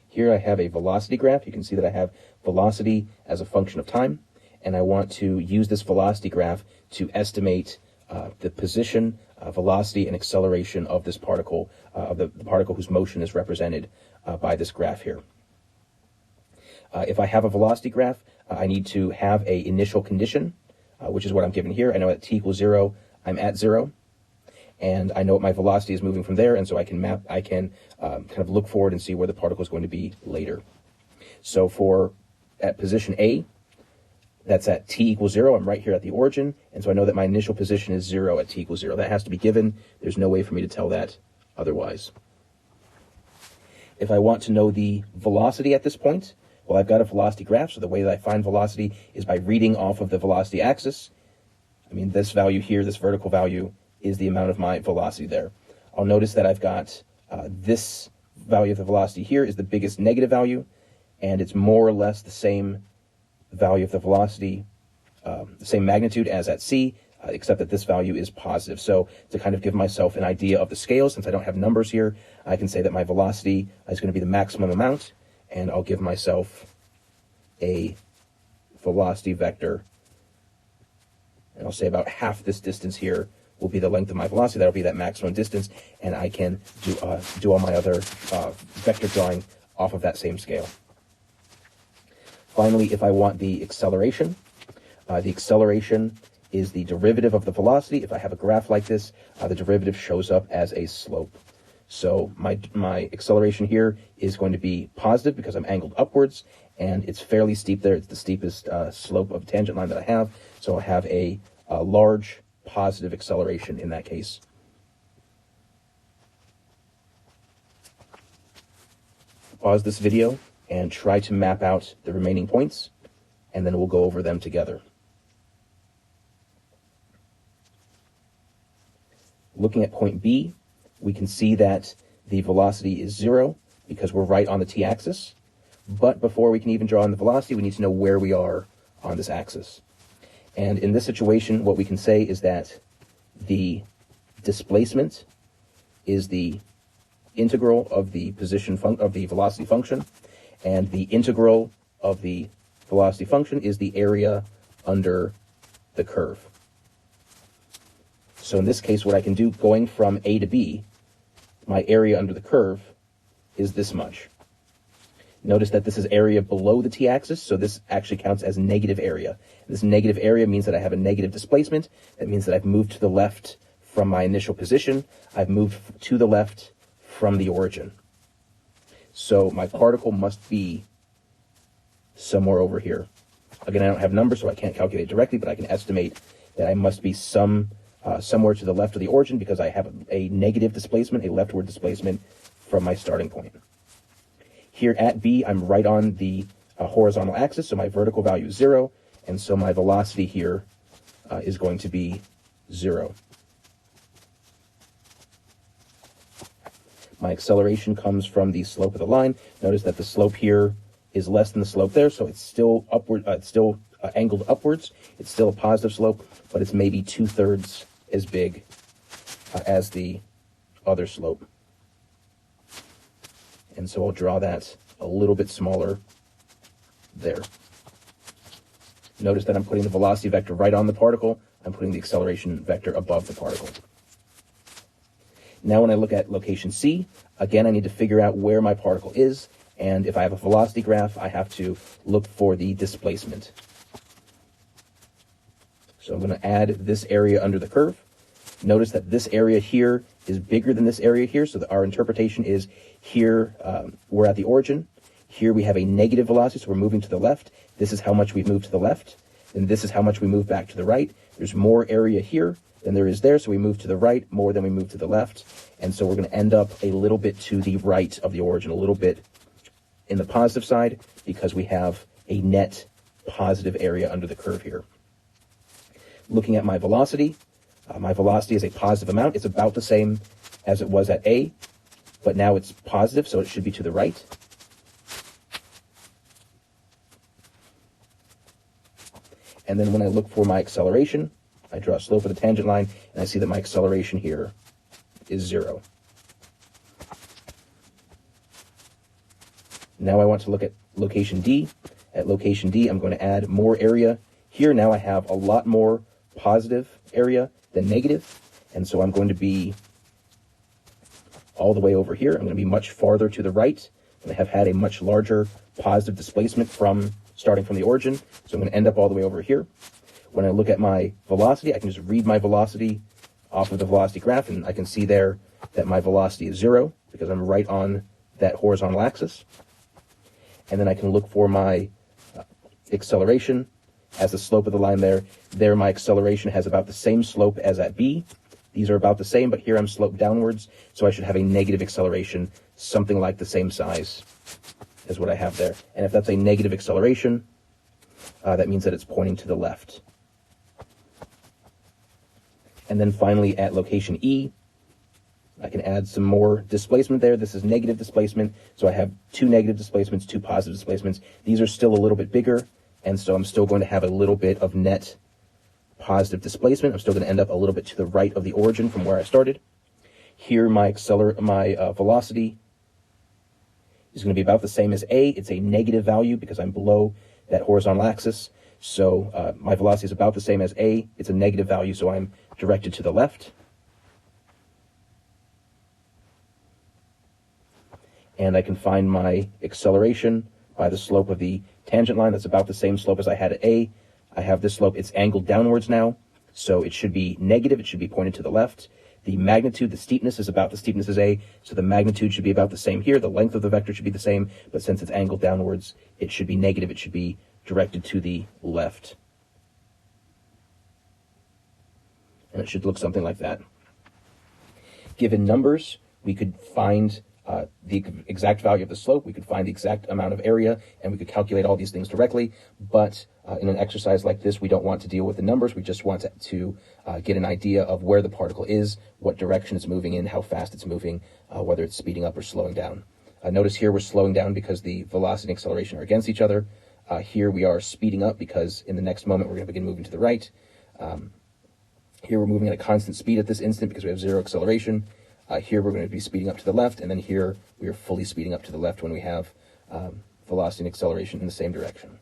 Here I have a velocity graph. You can see that I have velocity as a function of time, and I want to use this velocity graph to estimate the position, velocity, and acceleration of this particle, of the particle whose motion is represented by this graph here. If I have a velocity graph, I need to have an initial condition, which is what I'm given here. I know at t equals 0, I'm at 0, and I know what my velocity is moving from there, and so I can kind of look forward and see where the particle is going to be later. So at position A, that's at t equals 0. I'm right here at the origin, and so I know that my initial position is 0 at t equals 0. That has to be given. There's no way for me to tell that otherwise. If I want to know the velocity at this point, well, I've got a velocity graph, so the way that I find velocity is by reading off of the velocity axis. I mean, this value here, this vertical value, is the amount of my velocity there. I'll notice that I've got this value of the velocity here is the biggest negative value, and it's more or less the same value of the velocity, the same magnitude as at C, except that this value is positive. So to kind of give myself an idea of the scale, since I don't have numbers here, I can say that my velocity is going to be the maximum amount, and I'll give myself a velocity vector, and I'll say about half this distance here will be the length of my velocity. That'll be that maximum distance, and I can do all my other vector drawing off of that same scale. Finally, if I want the acceleration is the derivative of the velocity. If I have a graph like this, the derivative shows up as a slope. So my acceleration here is going to be positive because I'm angled upwards, and it's fairly steep there. It's the steepest slope of tangent line that I have. So I have a large positive acceleration in that case. Pause this video and try to map out the remaining points, and then we'll go over them together. Looking at point B, we can see that the velocity is 0 because we're right on the t-axis. But before we can even draw in the velocity, we need to know where we are on this axis. And in this situation, what we can say is that the displacement is the integral of the position of the velocity function, and the integral of the velocity function is the area under the curve. So in this case, what I can do going from A to B, my area under the curve is this much. Notice that this is area below the t-axis, so this actually counts as negative area. This negative area means that I have a negative displacement. That means that I've moved to the left from my initial position. I've moved to the left from the origin. So my particle must be somewhere over here. Again, I don't have numbers, so I can't calculate directly, but I can estimate that I must be somewhere to the left of the origin because I have a negative displacement, a leftward displacement from my starting point. Here at B, I'm right on the horizontal axis, so my vertical value is 0, and so my velocity here is going to be 0. My acceleration comes from the slope of the line. Notice that the slope here is less than the slope there, so it's still upward. It's still angled upwards. It's still a positive slope, but it's maybe 2/3 as big as the other slope. And so I'll draw that a little bit smaller there. Notice that I'm putting the velocity vector right on the particle. I'm putting the acceleration vector above the particle. Now when I look at location C, again, I need to figure out where my particle is. And if I have a velocity graph, I have to look for the displacement. So I'm going to add this area under the curve. Notice that this area here is bigger than this area here. So our interpretation is here, we're at the origin. Here we have a negative velocity, so we're moving to the left. This is how much we've moved to the left. And this is how much we move back to the right. There's more area here than there is there, so we move to the right more than we move to the left. And so we're going to end up a little bit to the right of the origin, a little bit in the positive side, because we have a net positive area under the curve here. Looking at my velocity is a positive amount. It's about the same as it was at A, but now it's positive, so it should be to the right. And then when I look for my acceleration, I draw a slope of the tangent line, and I see that my acceleration here is 0. Now I want to look at location D. At location D, I'm going to add more area. Here now I have a lot more positive area than negative, and so I'm going to be all the way over here. I'm going to be much farther to the right. I have had a much larger positive displacement from starting from the origin, so I'm going to end up all the way over here. When I look at my velocity, I can just read my velocity off of the velocity graph, and I can see there that my velocity is 0 because I'm right on that horizontal axis. And then I can look for my acceleration as the slope of the line there. There my acceleration has about the same slope as at B. These are about the same, but here I'm sloped downwards, so I should have a negative acceleration, something like the same size as what I have there. And if that's a negative acceleration, that means that it's pointing to the left. And then finally at location E, I can add some more displacement there. This is negative displacement, so I have 2 negative displacements, 2 positive displacements. These are still a little bit bigger, and so I'm still going to have a little bit of net positive displacement. I'm still going to end up a little bit to the right of the origin from where I started. Here my velocity is going to be about the same as A. It's a negative value because I'm below that horizontal axis. So my velocity is about the same as A. It's a negative value, so I'm directed to the left. And I can find my acceleration by the slope of the tangent line. That's about the same slope as I had at A. I have this slope. It's angled downwards now, so it should be negative. It should be pointed to the left. The magnitude, the steepness, is about the steepness as A, so the magnitude should be about the same here. The length of the vector should be the same, but since it's angled downwards, it should be negative. It should be directed to the left. And it should look something like that. Given numbers, we could find the exact value of the slope, we could find the exact amount of area, and we could calculate all these things directly. But in an exercise like this, we don't want to deal with the numbers. We just want to get an idea of where the particle is, what direction it's moving in, how fast it's moving, whether it's speeding up or slowing down. Notice here we're slowing down because the velocity and acceleration are against each other. Here we are speeding up because in the next moment we're going to begin moving to the right. Here we're moving at a constant speed at this instant because we have 0 acceleration. Here we're going to be speeding up to the left, and then here we are fully speeding up to the left when we have velocity and acceleration in the same direction.